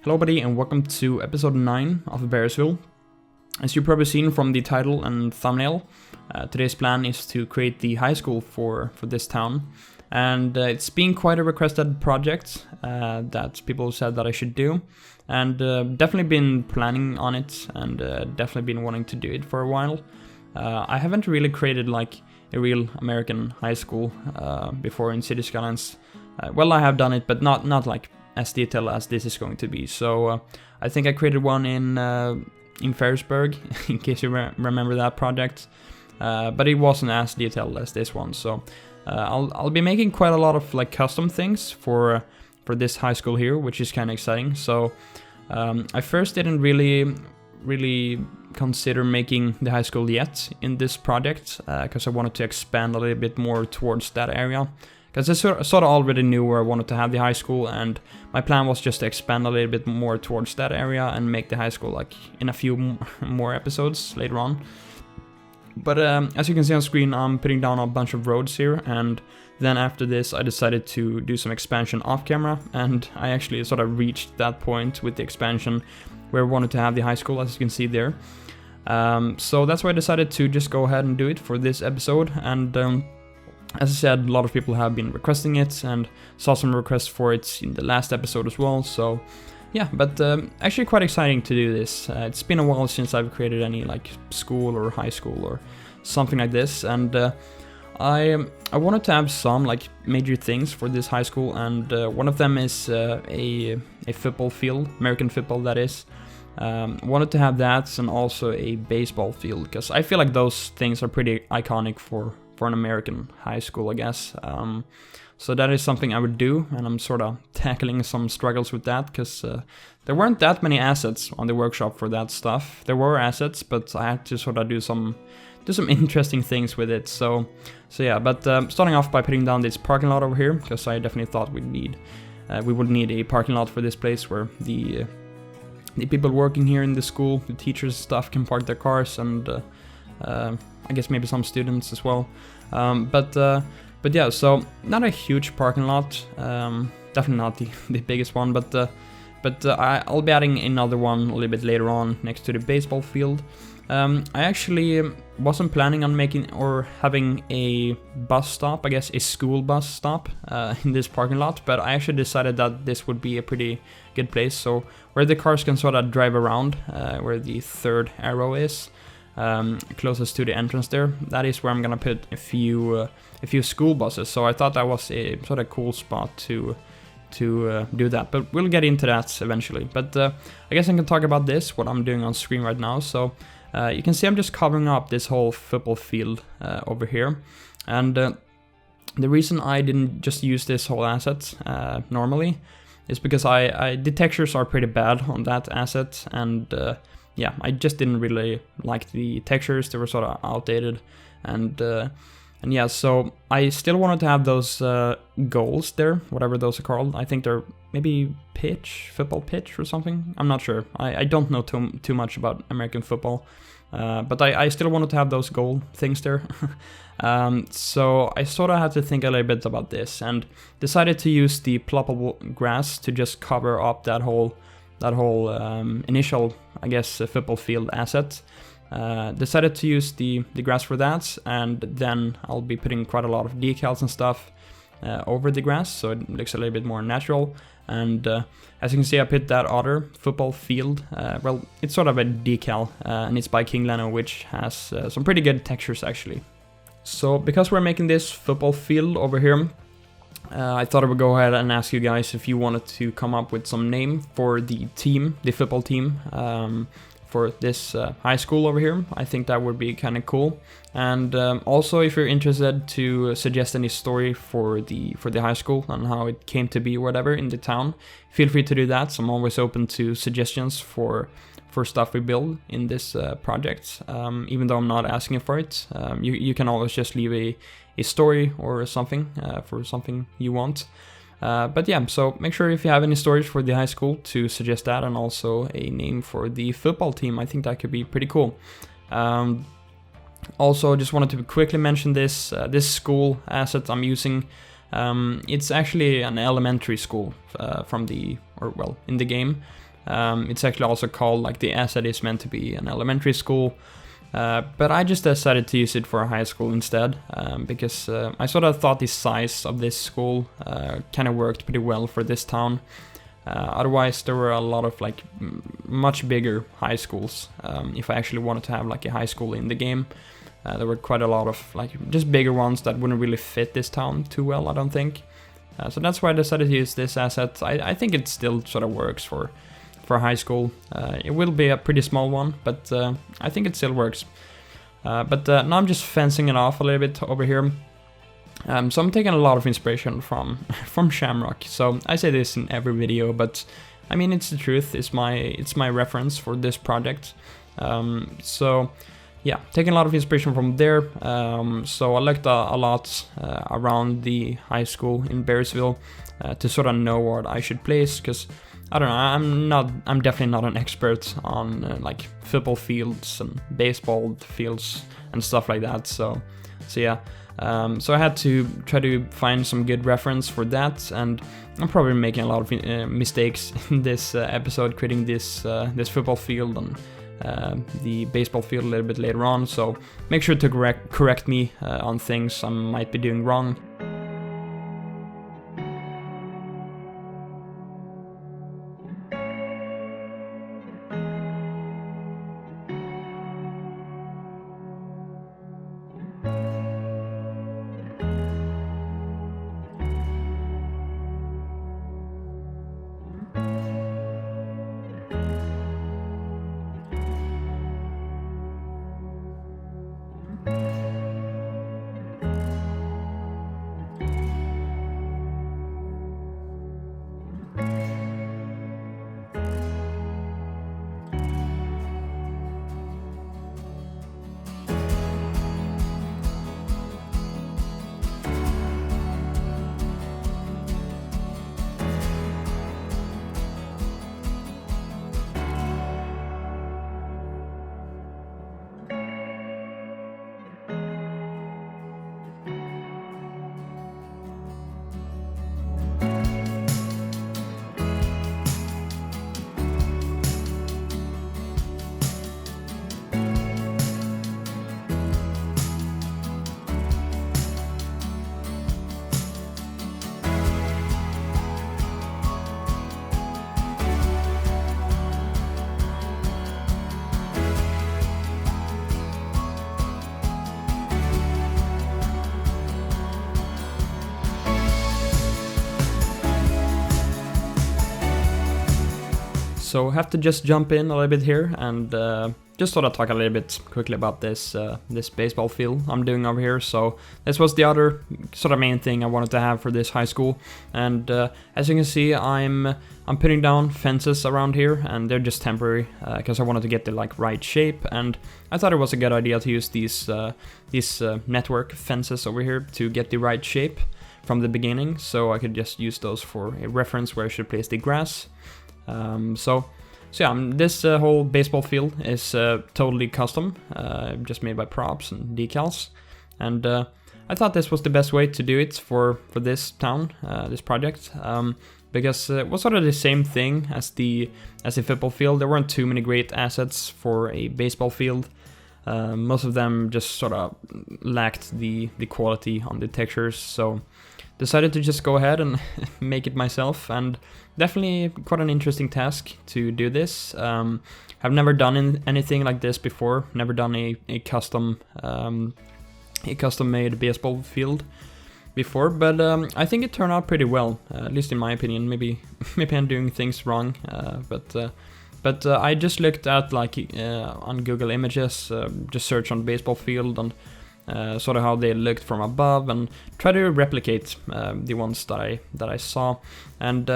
Hello everybody and welcome to episode 9 of Berrysville. As you've probably seen from the title and thumbnail, today's plan is to create the high school for this town. And it's been quite a requested project that people said that I should do. And definitely been planning on it and definitely been wanting to do it for a while. I haven't really created like a real American high school before in City Skylines. Well, I have done it, but not like as detailed as this is going to be. So I think I created one in Berrysville, in case you remember that project. But it wasn't as detailed as this one. So I'll be making quite a lot of like custom things for this high school here, which is kind of exciting. So I first didn't really consider making the high school yet in this project because I wanted to expand a little bit more towards that area. Because I sort of already knew where I wanted to have the high school, and my plan was just to expand a little bit more towards that area and make the high school like in a few more episodes later on. But as you can see on screen, I'm putting down a bunch of roads here, and then after this I decided to do some expansion off camera, and I actually sort of reached that point with the expansion where I wanted to have the high school, as you can see there. So that's why I decided to just go ahead and do it for this episode, and as I said, a lot of people have been requesting it, and saw some requests for it in the last episode as well, so yeah, but actually quite exciting to do this. It's been a while since I've created any like school or high school or something like this, and I wanted to have some like major things for this high school, and one of them is a football field, American football that is. Wanted to have that, and also a baseball field, because I feel like those things are pretty iconic for an American high school, I guess. So that is something I would do, and I'm sort of tackling some struggles with that, because there weren't that many assets on the workshop for that stuff. There were assets, but I had to sort of do some interesting things with it. So yeah, but starting off by putting down this parking lot over here, because I definitely thought we would need a parking lot for this place where the people working here in the school, the teachers and stuff, can park their cars, and I guess maybe some students as well. But yeah, so not a huge parking lot, definitely not the biggest one, but I'll be adding another one a little bit later on next to the baseball field. I actually wasn't planning on making or having a bus stop, I guess a school bus stop in this parking lot, but I actually decided that this would be a pretty good place, so where the cars can sort of drive around, where the third arrow is, closest to the entrance there, that is where I'm gonna put a few school buses. So I thought that was a sort of cool spot to do that, but we'll get into that eventually. But I guess I can talk about this, what I'm doing on screen right now. So you can see I'm just covering up this whole football field over here, and the reason I didn't just use this whole asset normally is because the textures are pretty bad on that asset, and yeah, I just didn't really like the textures. They were sort of outdated, and yeah, so I still wanted to have those goals there, whatever those are called. I think they're maybe football pitch or something. I'm not sure. I don't know too much about American football, but I still wanted to have those goal things there. So I sort of had to think a little bit about this, and decided to use the ploppable grass to just cover up that whole initial, I guess, football field asset. Decided to use the grass for that, and then I'll be putting quite a lot of decals and stuff over the grass, so it looks a little bit more natural. And as you can see, I put that other football field, well, it's sort of a decal, and it's by King Leno, which has some pretty good textures actually. So because we're making this football field over here, I thought I would go ahead and ask you guys if you wanted to come up with some name for the team, the football team, for this high school over here. I think that would be kind of cool. And also, if you're interested to suggest any story for the high school and how it came to be or whatever in the town, feel free to do that. So I'm always open to suggestions for stuff we build in this project. Even though I'm not asking for it, you can always just leave a story or something for something you want. But yeah, so make sure if you have any stories for the high school to suggest that, and also a name for the football team. I think that could be pretty cool. Also, just wanted to quickly mention this school asset I'm using. It's actually an elementary school in the game. It's actually also called, like, the asset is meant to be an elementary school, but I just decided to use it for a high school instead, because I sort of thought the size of this school kind of worked pretty well for this town. Otherwise, there were a lot of, like, much bigger high schools. If I actually wanted to have, like, a high school in the game, there were quite a lot of, like, just bigger ones that wouldn't really fit this town too well, I don't think. So that's why I decided to use this asset. I think it still sort of works for high school. It will be a pretty small one, but I think it still works. But now I'm just fencing it off a little bit over here. So I'm taking a lot of inspiration from Shamrock. So I say this in every video, but I mean, it's the truth. It's my reference for this project. So yeah, taking a lot of inspiration from there. So I looked a lot around the high school in Berrysville to sort of know what I should place, because I don't know, I'm definitely not an expert on like football fields and baseball fields and stuff like that. So yeah. So I had to try to find some good reference for that, and I'm probably making a lot of mistakes in this episode, creating this football field and the baseball field a little bit later on. So make sure to correct me on things I might be doing wrong. So have to just jump in a little bit here and just sort of talk a little bit quickly about this this baseball field I'm doing over here. So this was the other sort of main thing I wanted to have for this high school, and as you can see, I'm putting down fences around here, and they're just temporary because I wanted to get the like right shape, and I thought it was a good idea to use these network fences over here to get the right shape from the beginning, so I could just use those for a reference where I should place the grass. So yeah, this whole baseball field is totally custom, just made by props and decals, and I thought this was the best way to do it for this town, this project, because it was sort of the same thing as the football field. There weren't too many great assets for a baseball field. Most of them just sort of lacked the quality on the textures, so decided to just go ahead and make it myself, and definitely quite an interesting task to do this. I've never done anything like this before, never done a custom made baseball field before, but I think it turned out pretty well, at least in my opinion. Maybe I'm doing things wrong, but I just looked at like on Google Images, just search on baseball field and sort of how they looked from above, and try to replicate the ones that I saw. And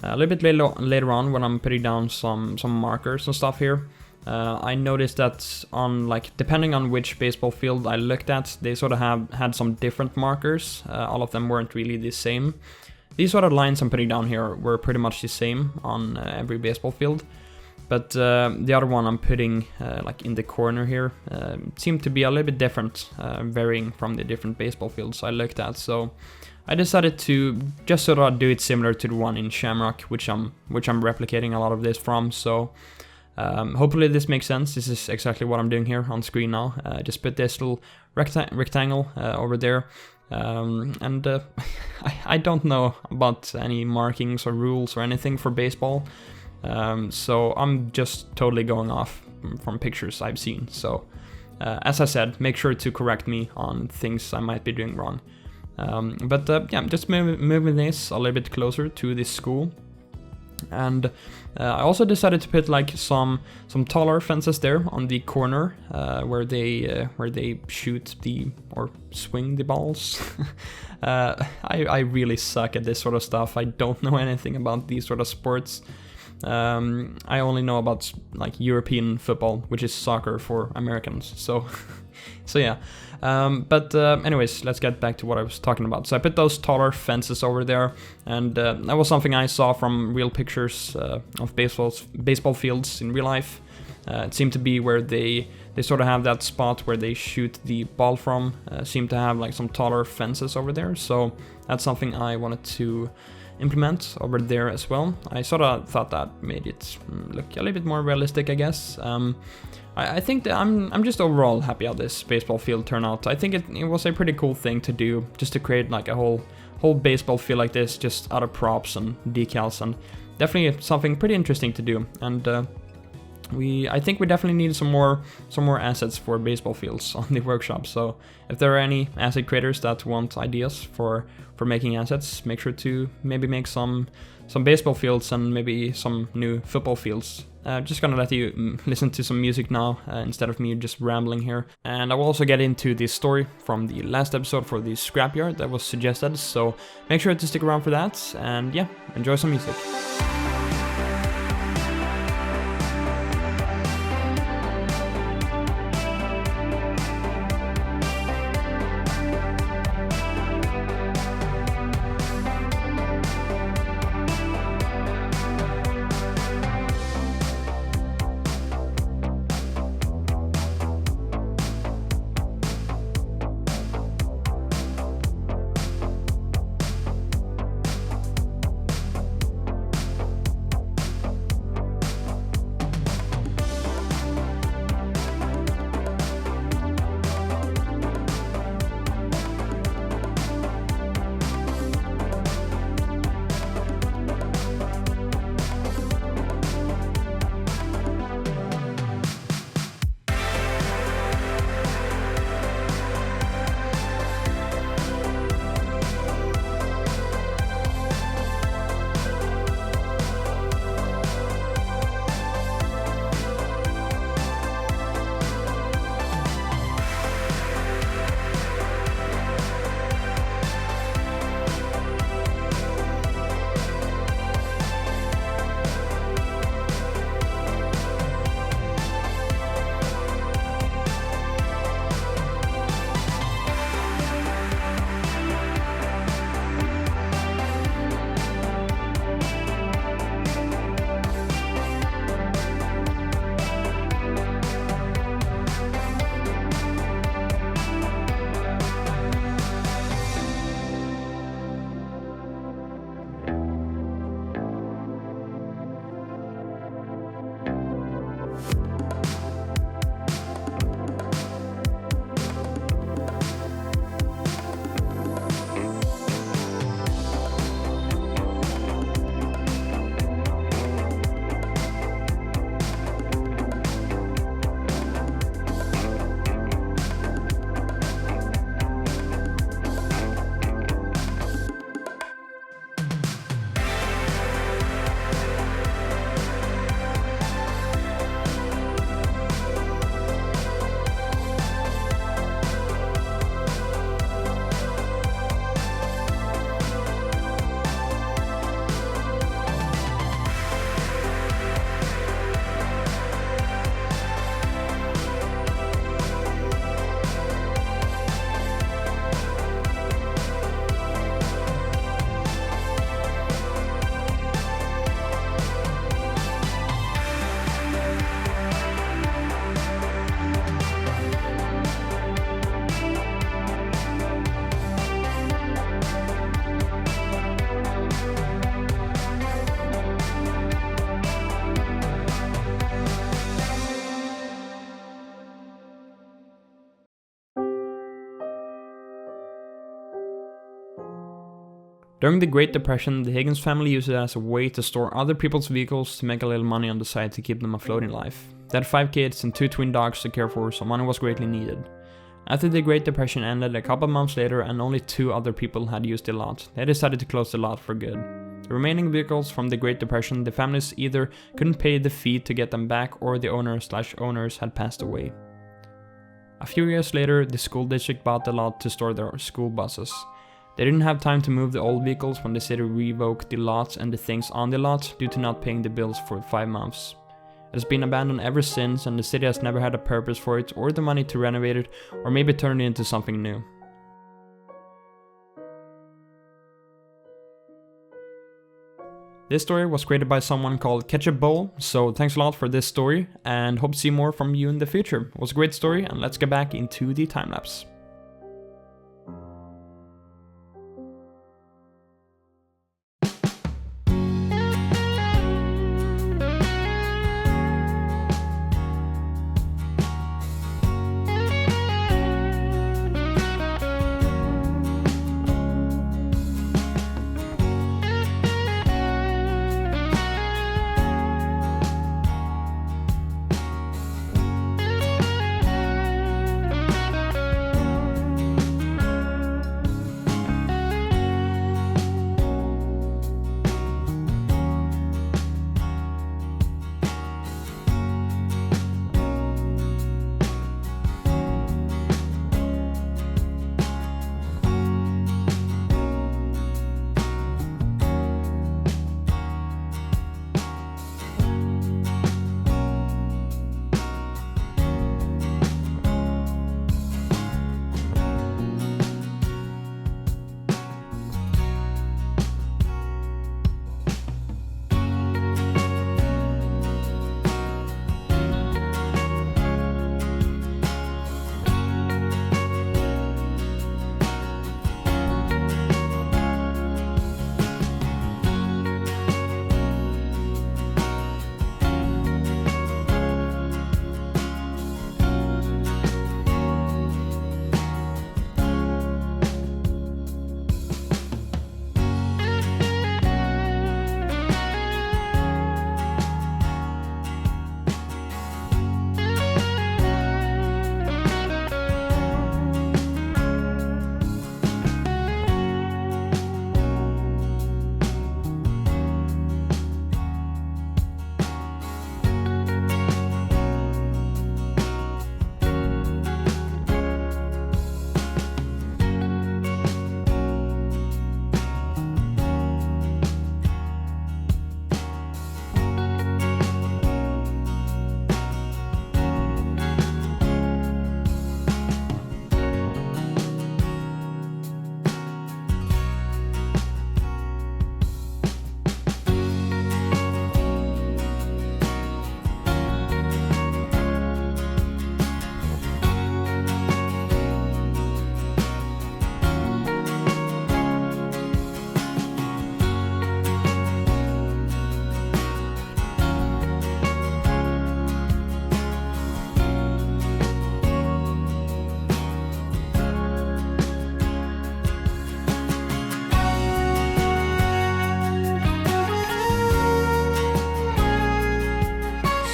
a little bit later on, when I'm putting down some markers and stuff here, I noticed that on like depending on which baseball field I looked at, they sort of had some different markers. All of them weren't really the same. These sort of lines I'm putting down here were pretty much the same on every baseball field. But the other one I'm putting like in the corner here seemed to be a little bit different, varying from the different baseball fields I looked at. So I decided to just sort of do it similar to the one in Shamrock, which I'm replicating a lot of this from. So hopefully this makes sense. This is exactly what I'm doing here on screen now. Just put this little rectangle over there. I don't know about any markings or rules or anything for baseball. So I'm just totally going off from pictures I've seen. So as I said, make sure to correct me on things I might be doing wrong. Yeah, I'm just moving this a little bit closer to this school. And I also decided to put like some taller fences there on the corner where they shoot or swing the balls. I really suck at this sort of stuff. I don't know anything about these sort of sports. I only know about like European football, which is soccer for Americans. So yeah. Anyways, let's get back to what I was talking about. So I put those taller fences over there, and that was something I saw from real pictures of baseball fields in real life. It seemed to be where they sort of have that spot where they shoot the ball from, seem to have like some taller fences over there. So that's something I wanted to implement over there as well. I sort of thought that made it look a little bit more realistic, I guess. I think that I'm just overall happy how this baseball field turned out. I think it was a pretty cool thing to do, just to create like a whole baseball field like this, just out of props and decals, and definitely something pretty interesting to do. And I think we definitely need some more assets for baseball fields on the workshop. So if there are any asset creators that want ideas for making assets, make sure to maybe make some baseball fields and maybe some new football fields. Just gonna let you listen to some music now instead of me just rambling here. And I will also get into the story from the last episode for the Scrapyard that was suggested, so make sure to stick around for that, and yeah, enjoy some music. During the Great Depression, the Higgins family used it as a way to store other people's vehicles to make a little money on the side to keep them afloat in life. They had 5 kids and 2 twin dogs to care for, so money was greatly needed. After the Great Depression ended a couple months later and only 2 other people had used the lot, they decided to close the lot for good. The remaining vehicles from the Great Depression, the families either couldn't pay the fee to get them back or the owner/owners had passed away. A few years later, the school district bought the lot to store their school buses. They didn't have time to move the old vehicles when the city revoked the lots and the things on the lot due to not paying the bills for 5 months. It has been abandoned ever since, and the city has never had a purpose for it or the money to renovate it or maybe turn it into something new. This story was created by someone called Ketchup Bowl, so thanks a lot for this story and hope to see more from you in the future. It was a great story, and let's get back into the time-lapse.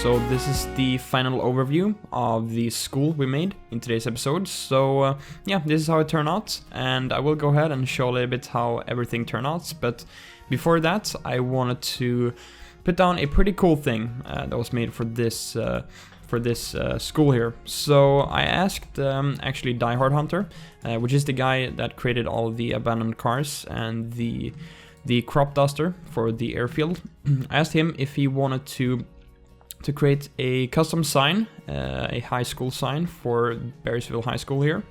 So this is the final overview of the school we made in today's episode. So yeah, this is how it turned out, and I will go ahead and show a little bit how everything turned out. But before that, I wanted to put down a pretty cool thing that was made for this school here. So I asked actually DieHardHunter, which is the guy that created all the abandoned cars and the crop duster for the airfield. I asked him if he wanted to create a custom sign, a high school sign for Berrysville High School here.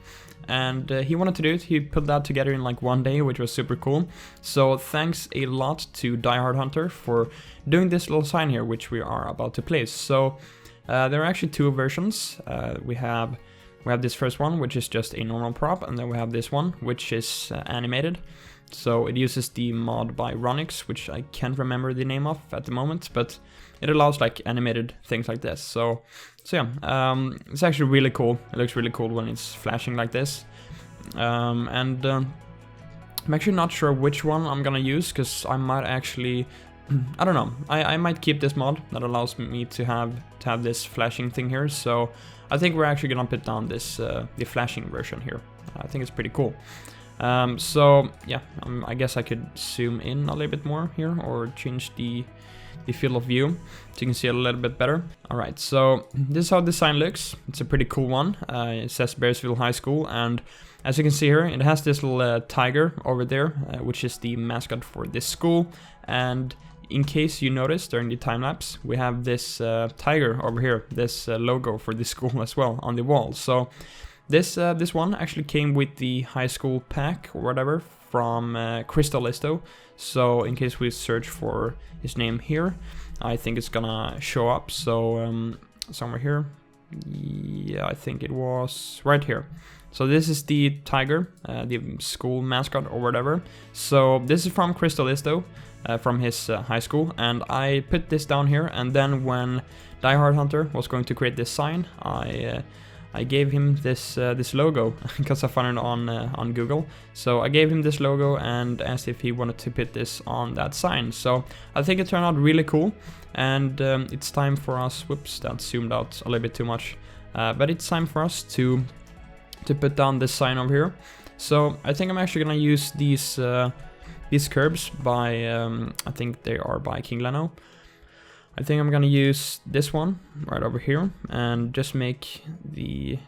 And he wanted to do it. He put that together in like one day, which was super cool. So thanks a lot to DieHardHunter for doing this little sign here, which we are about to place. So there are actually 2 versions. We have this first one, which is just a normal prop, and then we have this one, which is animated. So it uses the mod by Ronix, which I can't remember the name of at the moment, but it allows like animated things like this. So yeah, it's actually really cool. It looks really cool when it's flashing like this. I'm actually not sure which one I'm gonna use, because I might actually, I don't know, I might keep this mod that allows me to have this flashing thing here. So I think we're actually gonna put down this the flashing version here. I think it's pretty cool. So yeah, I guess I could zoom in a little bit more here, or change the field of view so you can see it a little bit better. Alright, so this is how the sign looks. It's a pretty cool one. It says Berrysville High School, and as you can see here, it has this little tiger over there, which is the mascot for this school. And in case you noticed during the time-lapse, we have this tiger over here, this logo for this school as well on the wall. So this one actually came with the high school pack or whatever from Crystallisto. So in case we search for his name here, I think it's gonna show up. So somewhere here, yeah, I think it was right here. So this is the tiger, the school mascot or whatever. So this is from Crystallisto, from his high school, and I put this down here. And then when DieHardHunter was going to create this sign, I gave him this logo because I found it on Google. So I gave him this logo and asked if he wanted to put this on that sign. So I think it turned out really cool, and it's time for us. Whoops, that zoomed out a little bit too much. But it's time for us to put down this sign over here. So I think I'm actually gonna use these curbs by I think they are by King Leno. I think I'm gonna use this one right over here and just make the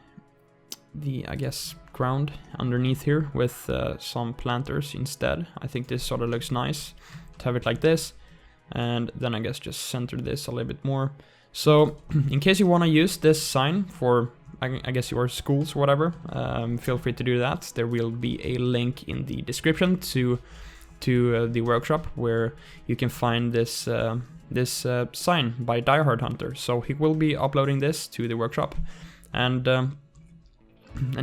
I guess ground underneath here with some planters instead. I think this sort of looks nice to have it like this, and then I guess just center this a little bit more. So in case you want to use this sign for I guess your schools or whatever, feel free to do that. There will be a link in the description to the workshop where you can find this sign by DieHardHunter. So he will be uploading this to the workshop, and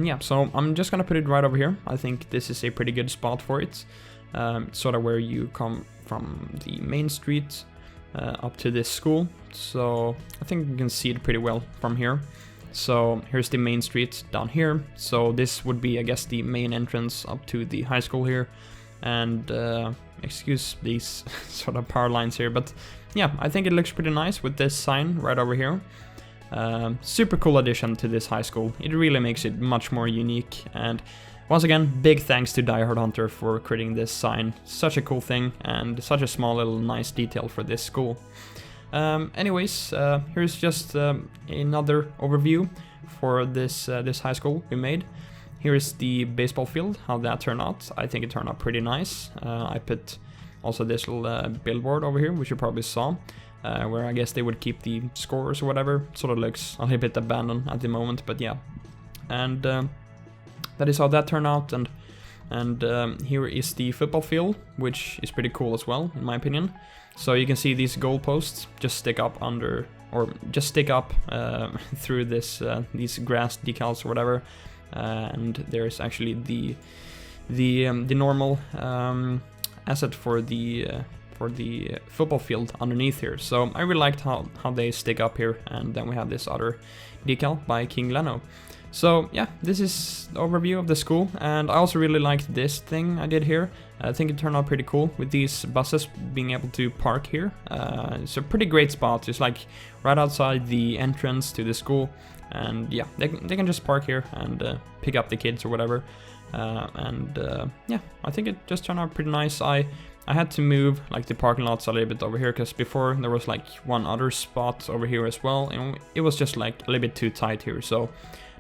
yeah, so I'm just gonna put it right over here. I think this is a pretty good spot for it. Sort of where you come from the main street up to this school. So I think you can see it pretty well from here. So here's the main street down here. So this would be, I guess, the main entrance up to the high school here. And excuse these sort of power lines here, but yeah, I think it looks pretty nice with this sign right over here. Super cool addition to this high school. It really makes it much more unique. And once again, big thanks to DieHardHunter for creating this sign. Such a cool thing, and such a small little nice detail for this school. Anyways, here's just another overview for this high school we made. Here's the baseball field, how that turned out. I think it turned out pretty nice. I put also this little billboard over here, which you probably saw, where I guess they would keep the scores or whatever. Sort of looks a little bit abandoned at the moment, but yeah. And that is how that turned out. And here is the football field, which is pretty cool as well, in my opinion. So you can see these goalposts just stick up under, or just stick up through this these grass decals or whatever. And there's actually the normal asset for the football field underneath here. So I really liked how they stick up here, and then we have this other decal by King Leno. So yeah, this is the overview of the school, and I also really liked this thing I did here. I think it turned out pretty cool with these buses being able to park here. It's a pretty great spot. It's like right outside the entrance to the school, and yeah, they can just park here and pick up the kids or whatever. Yeah, I think it just turned out pretty nice. I had to move like the parking lots a little bit over here, because before there was like one other spot over here as well, and it was just like a little bit too tight here. So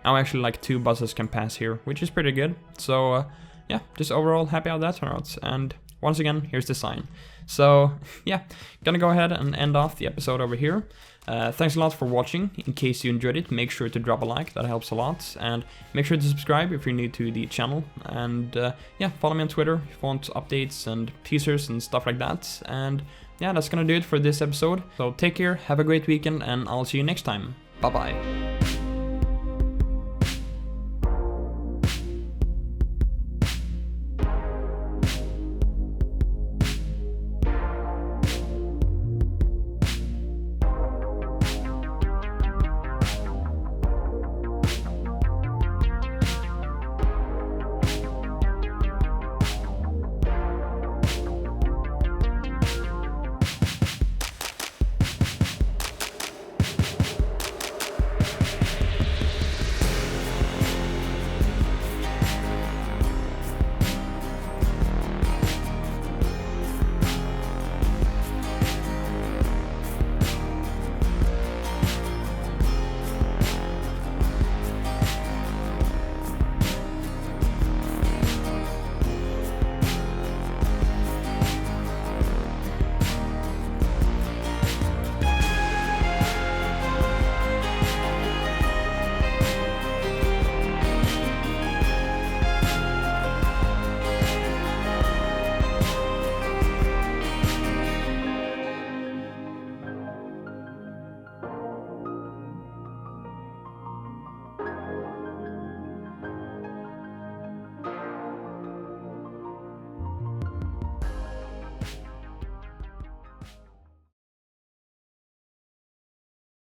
now actually like 2 buses can pass here, which is pretty good. So yeah, just overall happy how that turned out. And once again, here's the sign. So yeah, gonna go ahead and end off the episode over here. Thanks a lot for watching. In case you enjoyed it, make sure to drop a like, that helps a lot. And make sure to subscribe if you're new to the channel. And yeah, follow me on Twitter if you want updates and teasers and stuff like that. And yeah, that's gonna do it for this episode. So take care, have a great weekend, and I'll see you next time. Bye bye.